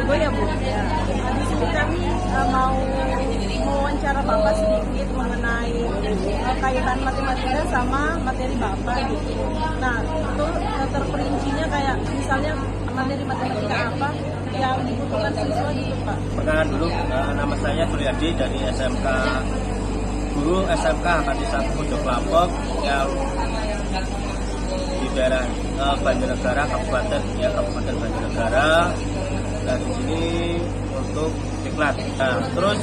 Bu ya Bu. Ya. Di sini kami mau wawancara Bapak sedikit mengenai kaitan matematika sama materi Bapak gitu. Nah, itu terperincinya kayak misalnya materi matematika apa yang dibutuhkan siswa gitu Pak. Perkenalkan dulu, nama saya Suryadi dari SMK Guru SMK Angkatan 1 Pojok Lampok yang di daerah Banjarnegara, Kabupaten Banjarnegara. Dan di sini untuk diklat. Nah, terus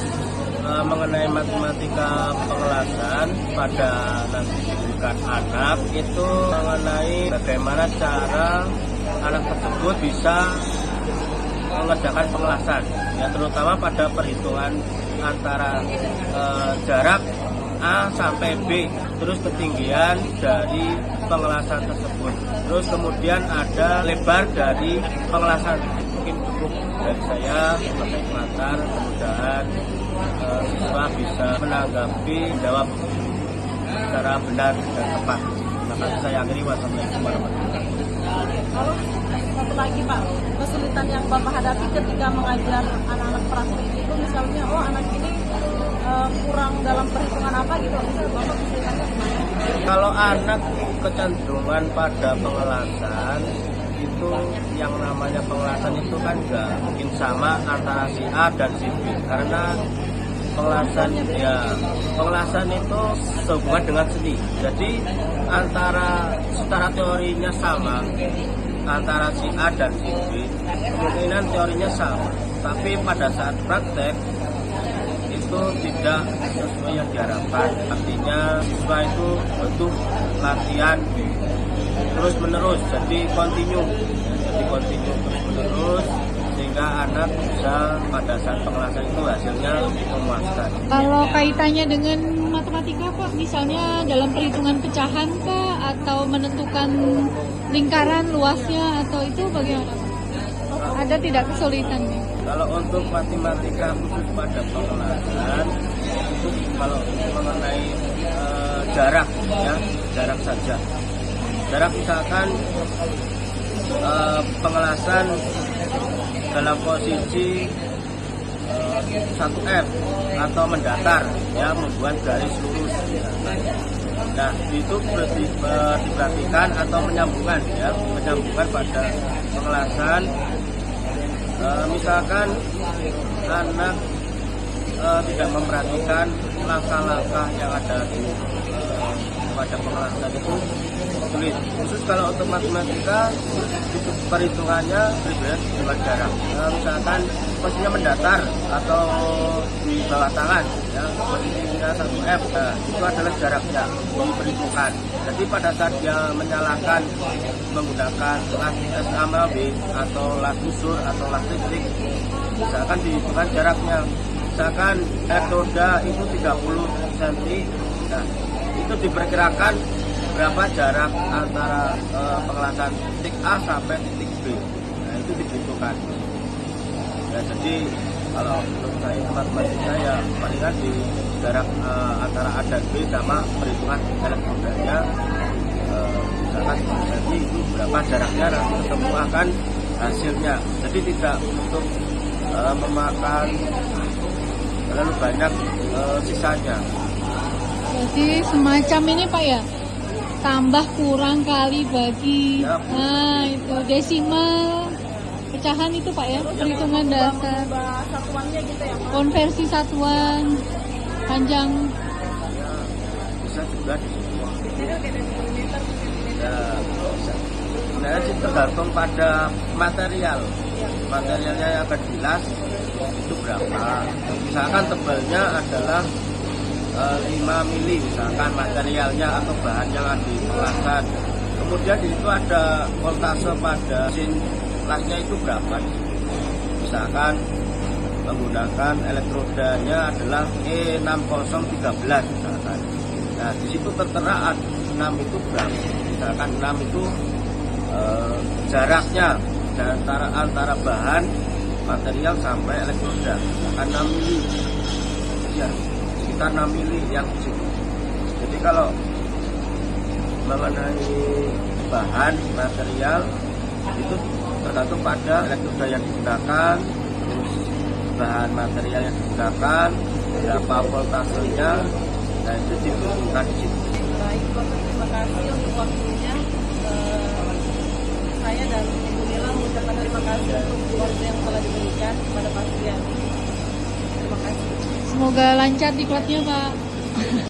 mengenai matematika pengelasan pada nanti diberikan anak itu mengenai bagaimana cara anak tersebut bisa mengerjakan pengelasan, ya terutama pada perhitungan antara jarak A sampai B, terus ketinggian dari pengelasan tersebut, terus kemudian ada lebar dari pengelasan. Mungkin cukup dari saya sebagai pengantar, mudah-mudahan siswa bisa menanggapi, jawab secara benar dan tepat. Maka saya akhiri. Wassalamualaikum warahmatullahi wabarakatuh. Kalau satu lagi Pak, kesulitan yang Bapak hadapi ketika mengajar anak-anak praktik itu misalnya, anak ini kurang dalam perhitungan apa gitu, misalnya Bapak kesulitannya gimana? Kalau anak kecenderungan pada pengelasan, itu yang namanya pengelasan itu kan nggak mungkin sama antara si A dan si B, karena pengelasan itu sehubungan dengan seni. Jadi secara teorinya sama antara si A dan si B, kemungkinan teorinya sama, tapi pada saat praktek itu tidak sesuai yang diharapkan. Artinya siswa itu butuh latihan terus menerus, jadi kontinu terus menerus, sehingga anak bisa pada saat pengelasan itu hasilnya lebih memuaskan. Kalau kaitannya dengan matematika Pak, misalnya dalam perhitungan pecahan kah, atau menentukan lingkaran luasnya, atau itu bagaimana? Ada tidak kesulitannya? Kalau untuk matematika khusus pada pengelasan, itu kalau mengenai jarak, ya jarak saja. Jarak misalkan pengelasan dalam posisi 1M atau mendatar, ya membuat garis lurus. Nah, itu diperhatikan atau menyambungkan pada pengelasan. Misalkan anak tidak memperhatikan langkah-langkah yang ada di pada pengelasan itu sulit. Khusus kalau untuk matematika itu perhitungannya berbeda dengan jarak. Misalkan posisinya mendatar atau di bawah tangan, ya posisinya 1F, itu adalah jaraknya diperhitungkan. Jadi pada saat dia menyalakan menggunakan las SAMB atau las busur atau las listrik, misalkan dihitungkan jaraknya. Misalkan elektroda itu 30 cm, nah itu diperkirakan berapa jarak antara pengelasan titik A sampai titik B. Nah itu dibutuhkan. Ya, jadi kalau menurut saya matematika ya palingan di jarak antara A dan B sama perhitungan elektrodanya. Misalkan jadi itu berapa jaraknya, nanti ketemu akan hasilnya. Jadi tidak untuk memakan terlalu banyak sisanya. Jadi semacam ini Pak ya, tambah kurang kali bagi, ya, nah itu desimal pecahan itu Pak ya, perhitungan dasar, Satuannya gitu ya Pak. konversi satuan panjang. Ya, bisa juga di semua. Ya, bisa. Sebenarnya sih tergantung pada materialnya yang akan jelas itu berapa. Misalkan tebalnya adalah 5 mili, misalkan materialnya atau bahan yang ada di pengelasan. Kemudian di situ ada voltase pada mesin lasnya itu berapa. Misalkan menggunakan elektrodanya adalah E6013 misalkan. Nah di situ tertera 6 itu berapa. Misalkan 6 itu jaraknya antara bahan material sampai elektroda, misalkan 6 mili, ya sekitar 6 mili yang di situ. Jadi kalau mengenai bahan material itu tergantung pada elektroda yang digunakan, bahan material yang digunakan, berapa voltasenya, nah itu dibutuhkan di situ. Baik, Bapak, terima kasih untuk waktunya. Saya dan Ibu Nila mengucapkan terima kasih untuk waktu yang telah diberikan kepada pasien. Terima kasih. Semoga lancar diklatnya Pak.